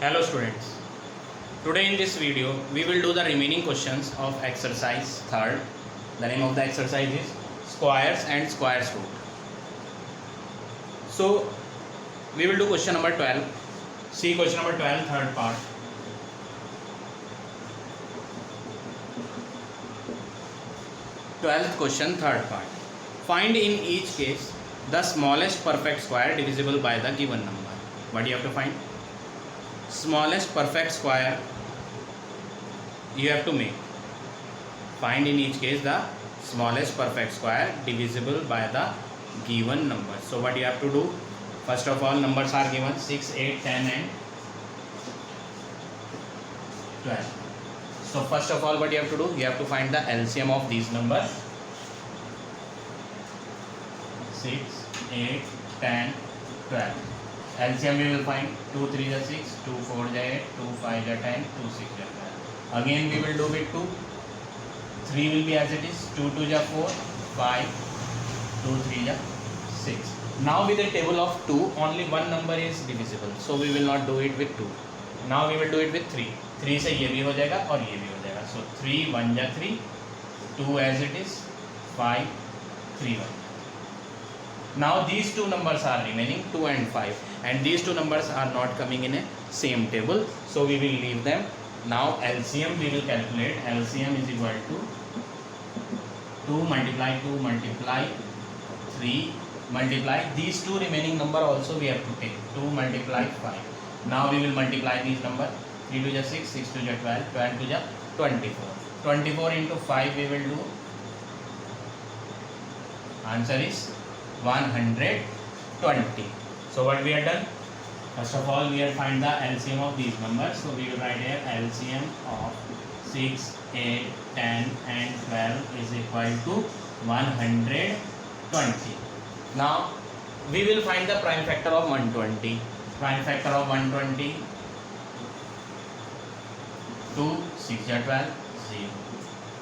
Hello students. Today in this video we will do the remaining questions of exercise third. The name of the exercise is squares and square root. So we will do question number 12. See question number 12 third part. Twelfth question third part. Find in each case the smallest perfect square divisible by the given number. What do you have to find? Smallest perfect square you have to make. Find in each case the smallest perfect square divisible by the given number. So what you have to do, first of all numbers are given 6, 8, 10 and 12. So first of all what you have to do, you have to find the LCM of these numbers. 6, 8, 10, 12. LCM we will find 2 3 is 6, 2 4 is 8, 2 5 is 10, 2 6 is 12. Again we will do with 2. 3 will be as it is, 2 2 is 4, 5, 2 3 is 6. Now with the table of 2, only one number is divisible. So we will not do it with 2. Now we will do it with 3. 3 से ये भी हो जाएगा और ये भी हो जाएगा. So 3 1 is 3, 2 as it is, 5 3 1. Now these two numbers are remaining 2 and 5, and these two numbers are not coming in a same table, so we will leave them. Now LCM we will calculate. LCM is equal to 2 multiply 2 multiply 3 multiply these two remaining number also we have to take 2 multiply 5. Now we will multiply these number. 3 2 is 6, 6 2 is 12, 12 2 is 24. 24 into 5 we will do. Answer is 120. So what we have done? First of all we have find the LCM of these numbers. So we will write here LCM of 6, 8, 10 and 12 is equal to 120. Now we will find the prime factor of 120. Prime factor of 120. 2 6 is 12, 0.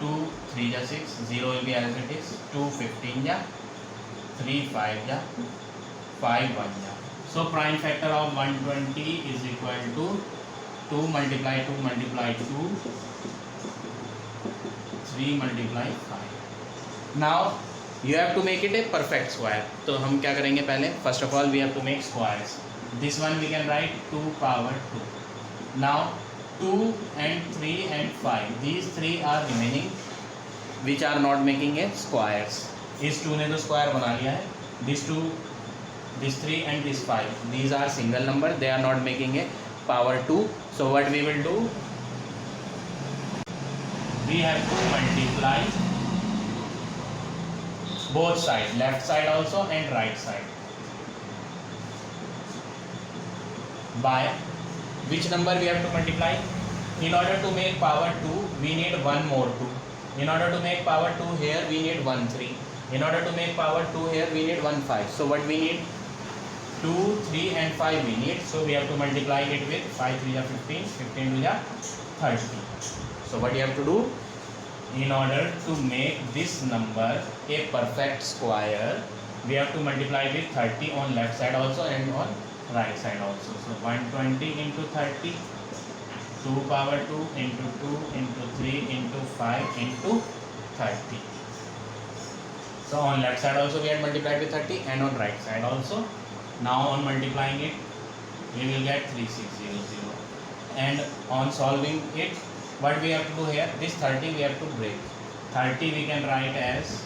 2 3 is 6, 0 will be as it is. 2 15 is 3 5 ja 5 1 ja. So prime factor of 120 is equal to 2 multiply 2 multiply 2 3 multiply 5. Now you have to make it a perfect square. तो हम क्या करेंगे पहले? First of all we have to make squares. This one we can write 2 power 2. Now 2 and 3 and 5, these three are remaining which are not making a squares. इस 2 ने तो square बना लिया है. This 2, this 3 and this 5, these are single number, they are not making a power 2. So what we will do, we have to multiply both sides, left side also and right side, by which number we have to multiply? In order to make power 2 we need one more 2. In order to make power 2 here we need 1 3. In order to make power 2 here we need 1 5. So what we need? 2, 3 and 5 we need. So we have to multiply it with 5 3 is 15, 15 2 is 30. So what you have to do? In order to make this number a perfect square, we have to multiply with 30 on left side also and on right side also. So 120 into 30, 2 power 2 into 2 into 3 into 5 into 30. So on left side also we had multiplied with 30 and on right side also. Now on multiplying it we will get 3600, and on solving it what we have to do here, this 30 we have to break. 30 we can write as,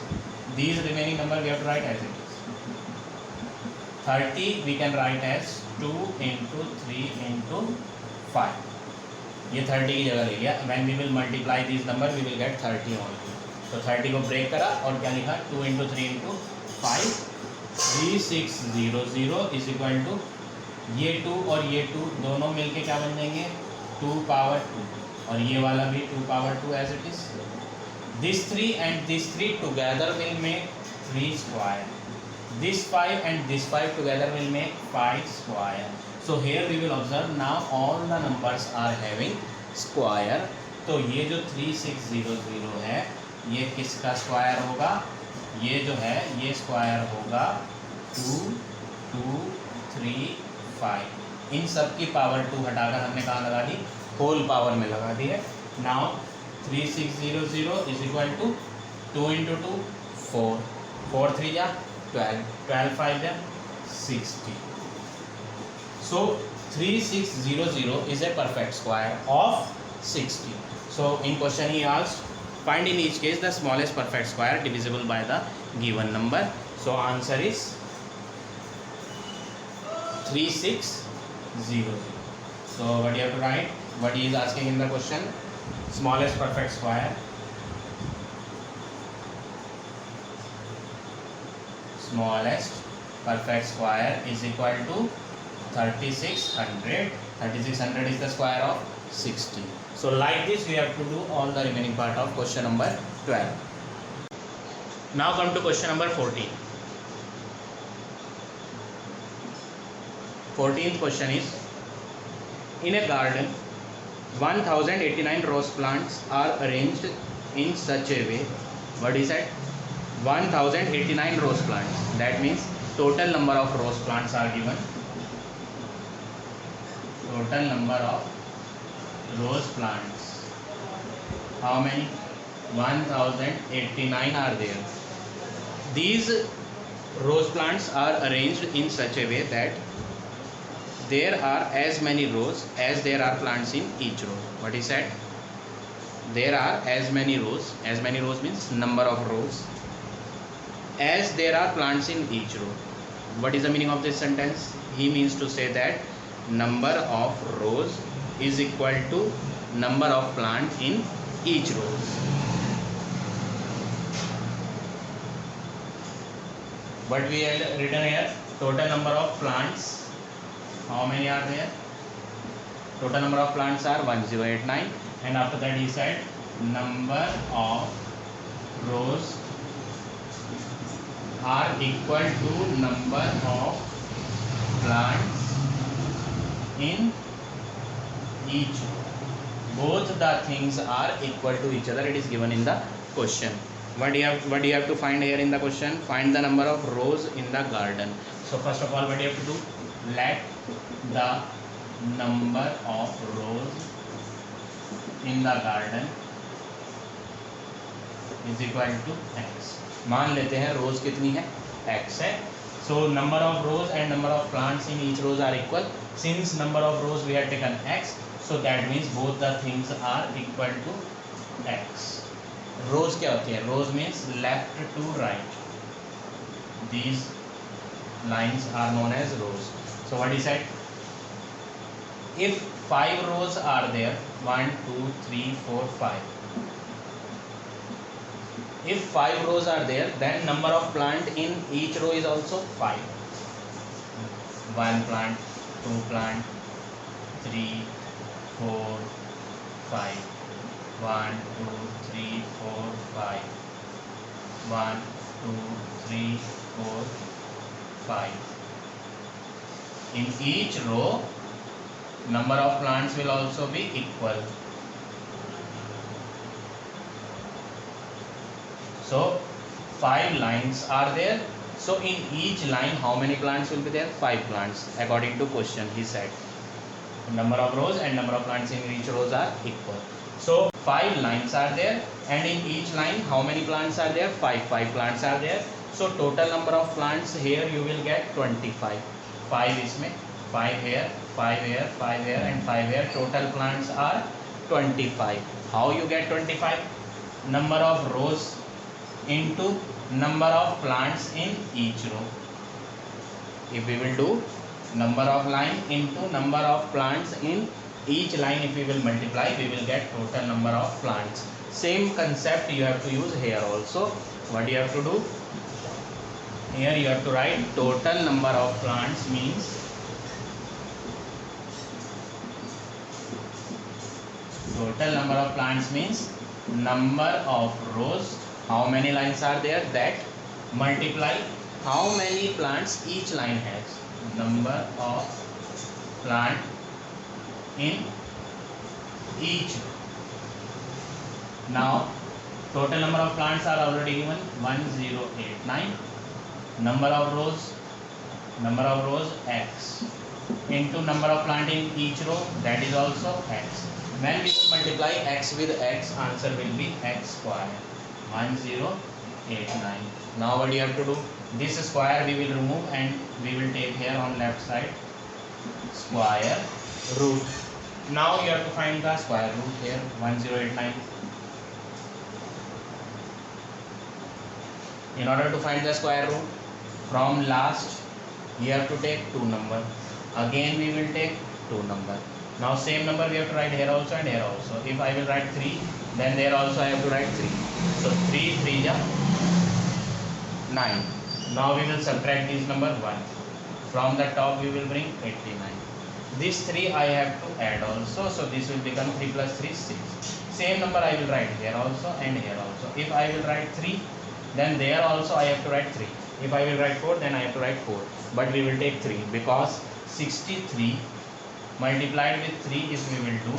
these remaining number we have to write as it is. 30 we can write as 2 into 3 into 5. ये 30 की जगह ले लिया. When we will multiply these number we will get 30 only. तो 30 को break करा और क्या लिखा? 2 into 3 into 5, 3600 is equal to ये 2 और ये 2 दोनों मिलके क्या बन जाएंगे? 2 power 2, और ये वाला भी 2 power 2 as it is. This 3 and this 3 together will make 3 square. This 5 and this 5 together will make 5 square. So here we will observe now all the numbers are having square. तो ये जो 3600 है ये किसका स्क्वायर होगा? ये जो है ये स्क्वायर होगा 2 2 3 5. इन सब की पावर 2 हटाकर हमने कहाँ लगा दी, होल पावर में लगा दी है. Now 3600 is equal to 2 into 2 4, 4 3 जा 12, 12 5 जा 60. So 3600 is a perfect square of 60. So in question he asked, find in each case the smallest perfect square divisible by the given number. So answer is 3600. So what you have to write, what he is asking in the question, smallest perfect square, smallest perfect square is equal to 3600. 3600 is the square of 60. So like this we have to do all the remaining part of question number 12. Now come to question number 14. 14th question is, in a garden 1089 rose plants are arranged in such a way, what is that, 1089 rose plants, that means total number of rose plants are given, total number of rose plants, how many, 1089 are there. These rose plants are arranged in such a way that there are as many rows as there are plants in each row. What is that? There are as many rows means number of rows, as there are plants in each row. What is the meaning of this sentence? He means to say that number of rows is equal to number of plants in each row. What we had written here, total number of plants, how many are there? Total number of plants are 1089, and after that he said number of rows are equal to number of plants in each row. Both the things are equal to each other. It is given in the question. What do you have to find here in the question? Find the number of rows in the garden. So first of all, what do you have to do? Let the number of rows in the garden is equal to x. मान लेते हैं रोज कितनी है, x है. So number of rows and number of plants in each rows are equal. Since number of rows we have taken x, so that means both the things are equal to x. रोज क्या होती है? रोज means left to right. These lines are known as rows. So what is that? If 5 rows are there, 1 2 3 4 5, if 5 rows are there, then number of plant in each row is also 5. 1 plant, 2 plant, 3 4 5, 1 2 3 4 5, 1 2 3 4 5. In each row number of plants will also be equal. So 5 lines are there. So in each line how many plants will be there? 5 plants according to question he said. Number of rows and number of plants in each rows are equal. So 5 lines are there, and in each line how many plants are there? 5 plants are there. So total number of plants here you will get 25. 5 इसमें, 5 here, 5 here, 5 here and 5 here. Total plants are 25. How you get 25? Number of rows into number of plants in each row. If we will do number of line into number of plants in each line, if we will multiply, we will get total number of plants. Same concept you have to use here also. What you have to do? Here you have to write total number of plants means number of rows. How many lines are there? That multiply how many plants each line has. Number of plant in each row. Now total number of plants are already given 1089. Number of rows x. into number of plant in each row, that is also x. When we will multiply x with x, answer will be x square 1089. Now what you have to do, this square we will remove and we will take here on left side square root. Now you have to find the square root here 1089. In order to find the square root, from last you have to take two number. Again we will take two number. Now same number we have to write here also and here also. If I will write 3, then there also I have to write 3. So 3 3 ja 9. Now we will subtract this number 1. From the top we will bring 89. This 3 I have to add also. So this will become 3 plus 3 6. Same number I will write here also and here also. If I will write 3, then there also I have to write 3. If I will write 4, then I have to write 4. But we will take 3 because 63 multiplied with 3 if we will do,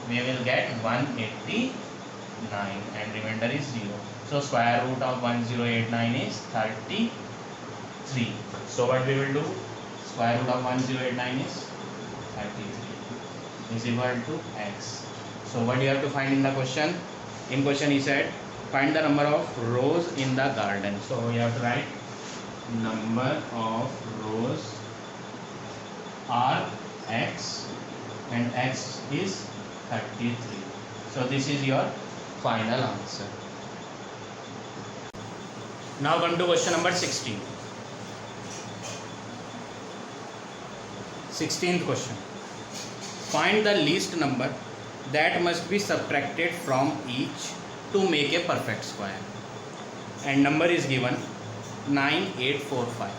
we will get 189 and remainder is 0. So square root of 1089 is 33. So what we will do, square root of 1089 is 33 is equal to x. So what you have to find in the question? In question he said find the number of rows in the garden. So you have to write number of rows are x and x is 33. So this is your final answer. Now come to question number 16. 16th question. Find the least number that must be subtracted from each to make a perfect square. And number is given 9845.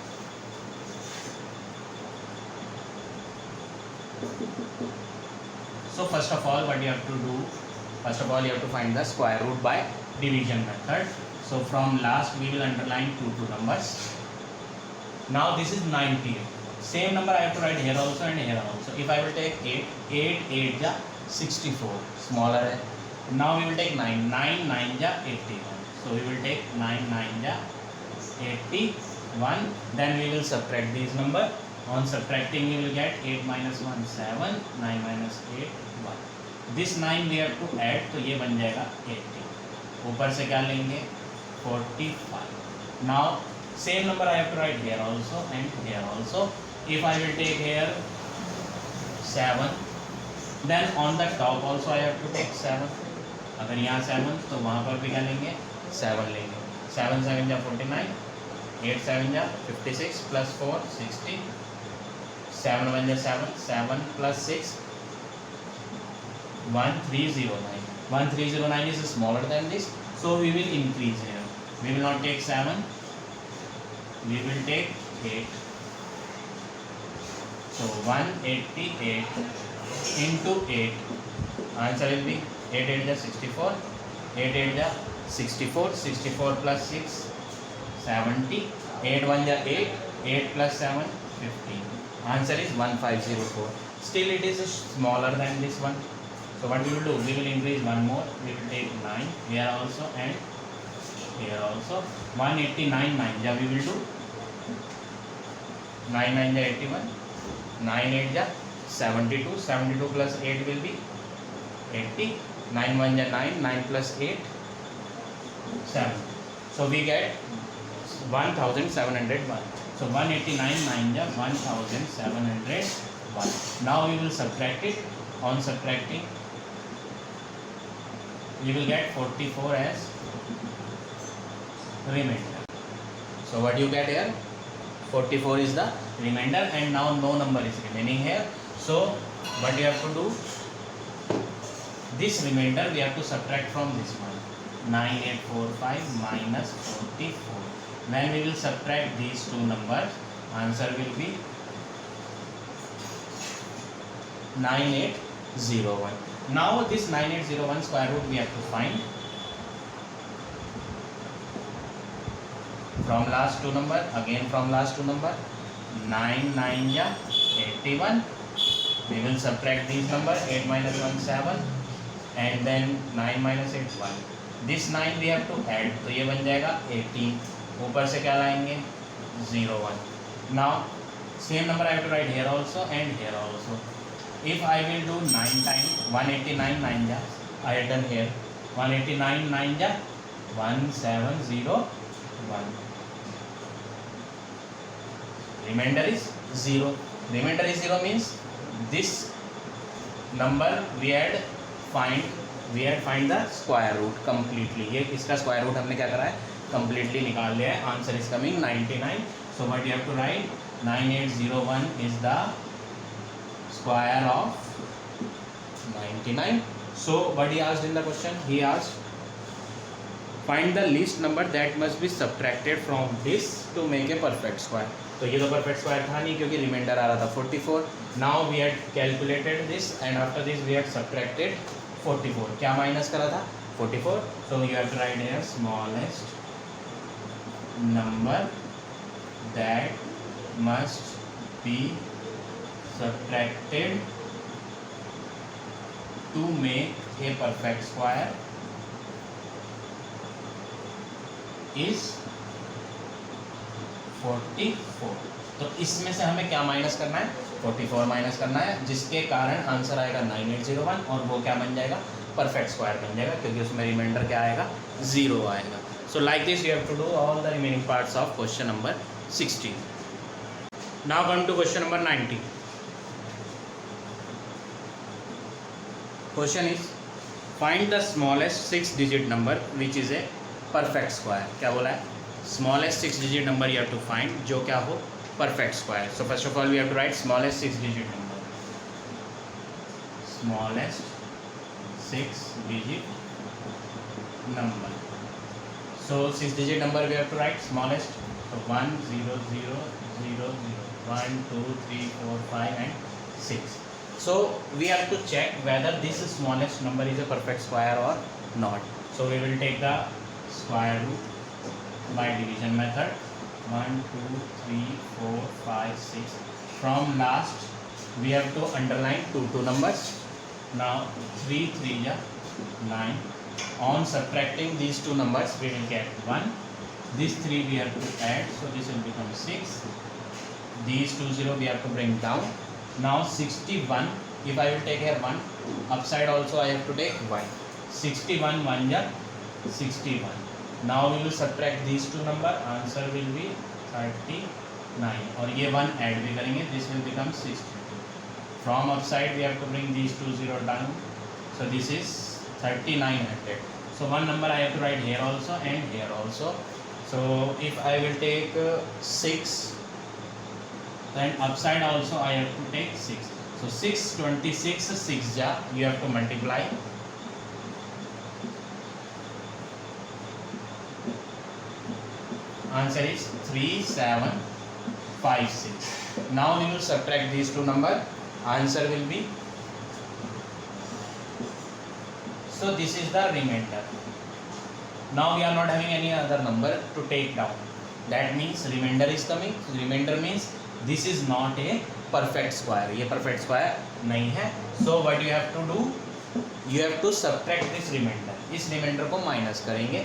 So first of all what you have to do, first of all you have to find the square root by division method. So from last we will underline two numbers. Now this is 98. Same number I have to write here also and here also. If I will take 8, 8 8 ja 64, smaller hai. Now we will take 9, 9 9 ja 81. So we will take 9 9 ja 81. Then we will subtract these number. On subtracting we will get 8 minus 1 7, 9 minus 8 1. This 9 we have to add, तो ये बन जाएगा 80. ऊपर से क्या लेंगे 45. Now same number I have to write here also and here also. If I will take here 7, then on the top also I have to take 7. अगर यहाँ 7 तो वहाँ पर भी क्या लेंगे 7 लेंगे. 7 7 जा 49, 8 7 जा 56 plus 4 60. 7 1 ja 7, 7 plus 6 1309. 1309 is smaller than this, so we will increase here. We will not take 7, we will take 8. So 188 into 8, answer will be 8 8 ja 64, 8 8 ja 64, 64 plus 6 70, 8 1 ja 8, 8 plus 7 15. Answer is 1504. Still it is smaller than this one. So what we will do? We will increase one more. We will take 9 here also and here also. 189 9 ja we will do. 9 9 ja 81. 9 8 ja 72. 72 plus 8 will be 80. 9 1 ja 9. 9 plus 8 7. So we get 1701. So 189 9 ja 1701. Now we will subtract it. On subtracting, we will get 44 as remainder. So what you get here? 44 is the remainder, and now no number is remaining here. So what you have to do? This remainder we have to subtract from this one. 9845 minus 44. When we will subtract these two numbers, answer will be 9801. Now this 9801 square root we have to find from last two number. Again from last two number, 9 9 ja 81. We will subtract these number, 8 minus 1 7, and then 9 minus 8 1. This 9 we have to add, तो ये बन जाएगा 18. ऊपर से क्या लाएंगे 01. Now Same number I have to write here also and here also. If I will do 9 times 189 9 ja, I have done here 189 9 ja 1701. Remainder is 0. Remainder is 0 means this number we had find the square root completely. ये इसका square root हमने क्या करा है, completely निकाल लिया है. Answer is coming 99. So what you have to write, 9801 is the square of 99. So what he asked in the question, he asked find the least number that must be subtracted from this to make a perfect square. तो ये तो perfect square था नहीं क्योंकि remainder आ रहा था 44. Now we had calculated this and after this we had subtracted 44. क्या minus करा था 44. So you have to write here smallest number that must be subtracted to make a perfect square is 44. तो इसमें से हमें क्या माइनस करना है, 44 माइनस करना है, जिसके कारण आंसर आएगा 9801 और वो क्या बन जाएगा, परफेक्ट स्क्वायर बन जाएगा क्योंकि उसमें रिमाइंडर क्या आएगा, 0 आएगा. So like this you have to do all the remaining parts of question number 16. Now come to question number 19. Question is find the smallest 6 digit number which is a perfect square. क्या बोला है, smallest 6 digit number you have to find जो क्या हो, perfect square. So first of all we have to write smallest 6 digit number, smallest 6 digit number. So 6 digit number we have to write smallest. So 1 0 0 0 0 1 2 3 4 5 and 6. So we have to check whether this smallest number is a perfect square or not. So we will take the square root by division method. 1 2 3 4 5 6. From last we have to underline two numbers. Now 3 3 ja 9. On subtracting these two numbers we will get 1. This 3 we have to add, so this will become 6. These 2 0 we have to bring down. Now 61, if I will take here 1, upside also I have to take 1. 61 1 ja 61. Now we will subtract these two number, answer will be 39 और ये 1 add भी करेंगे, this will become 62. From upside we have to bring these 2 0 down, so this is 3900. So one number I have to write here also and here also. So if I will take 6, then upside also I have to take 6. So 6 26 6 ja you have to multiply. Answer is 3756. Now we will subtract these two number. Answer will be, so this is the remainder. Now we are not having any other number to take down. That means remainder is coming. Remainder means this is not a perfect square. ये perfect square नहीं है. So what you have to do? You have to subtract this remainder. इस remainder को minus करेंगे.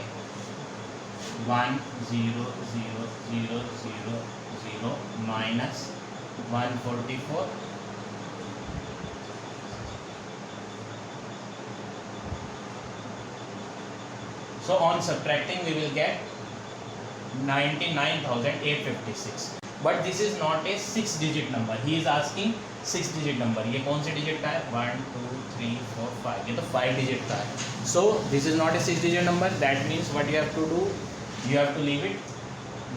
1 0 0 0 0 0 minus 144. So on subtracting we will get 99,856. But this is not a 6 digit number. He is asking 6 digit number. ये कौन से digit का है, 1 2 3 4 5, ये तो 5 digit का है. So this is not a 6 digit number. That means what you have to do, you have to leave it.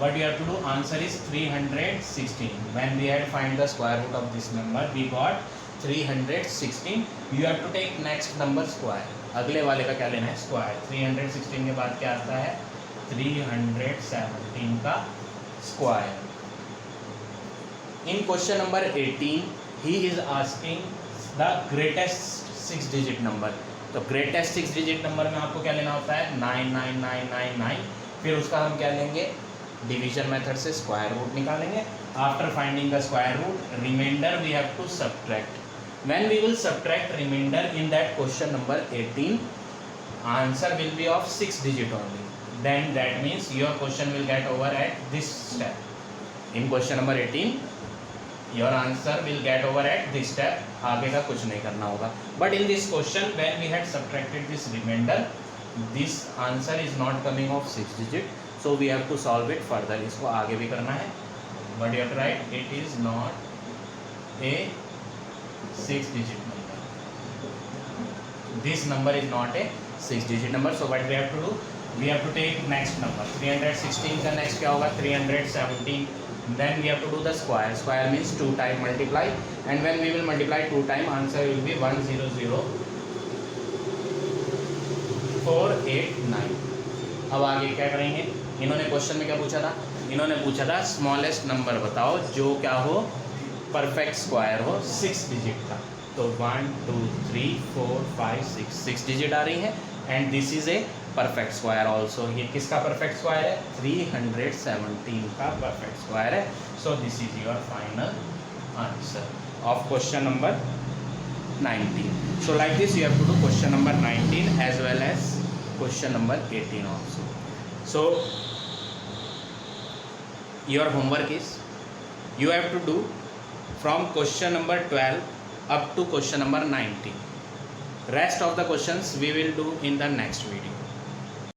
What you have to do, answer is 316. When we had find the square root of this number, we got 316. You have to take next number square. अगले वाले का क्या लेना है, square. 316 के बाद क्या आता है, 317 का square. In question number 18 he is asking the greatest 6 digit number. तो ग्रेटेस्ट 6 डिजिट नंबर में आपको क्या लेना होता है, 99999. फिर उसका हम क्या लेंगे, डिवीजन मेथड से स्क्वायर रूट निकालेंगे. After finding the square root, remainder we have to subtract. When we will subtract remainder in that question number 18, answer will be of 6 digit only. Then that means your question will get over at this step. In question number 18, your answer will get over at this step, आगे का कुछ नहीं करना होगा. But in this question when we had subtracted this remainder, this answer is not coming of 6 digit, so we have to solve it further. इसको आगे भी करना है, but you have to write it is not a 6 digit number. This number is not a 6 digit number. So what we have to do? We have to take next number. 316 का next क्या होगा? 317. Then we have to do the square. Square means 2 time multiply. And when we will multiply 2 time, answer will be 100,489. अब आगे क्या करेंगे? इन्होंने question में क्या पूछा था? इन्होंने पूछा था स्मॉलेस्ट नंबर बताओ जो क्या हो, परफेक्ट स्क्वायर हो 6 डिजिट का. तो 1 2 3 4 5 6 डिजिट आ रही है. And this is a perfect square also. ये किसका परफेक्ट स्क्वायर है? 317 का परफेक्ट स्क्वायर है. So this is your final answer of question number 19. So like this you have to do question number 19 as well as question number 18 also. So your homework is you have to do from question number 12 up to question number 19. Rest of the questions we will do in the next video.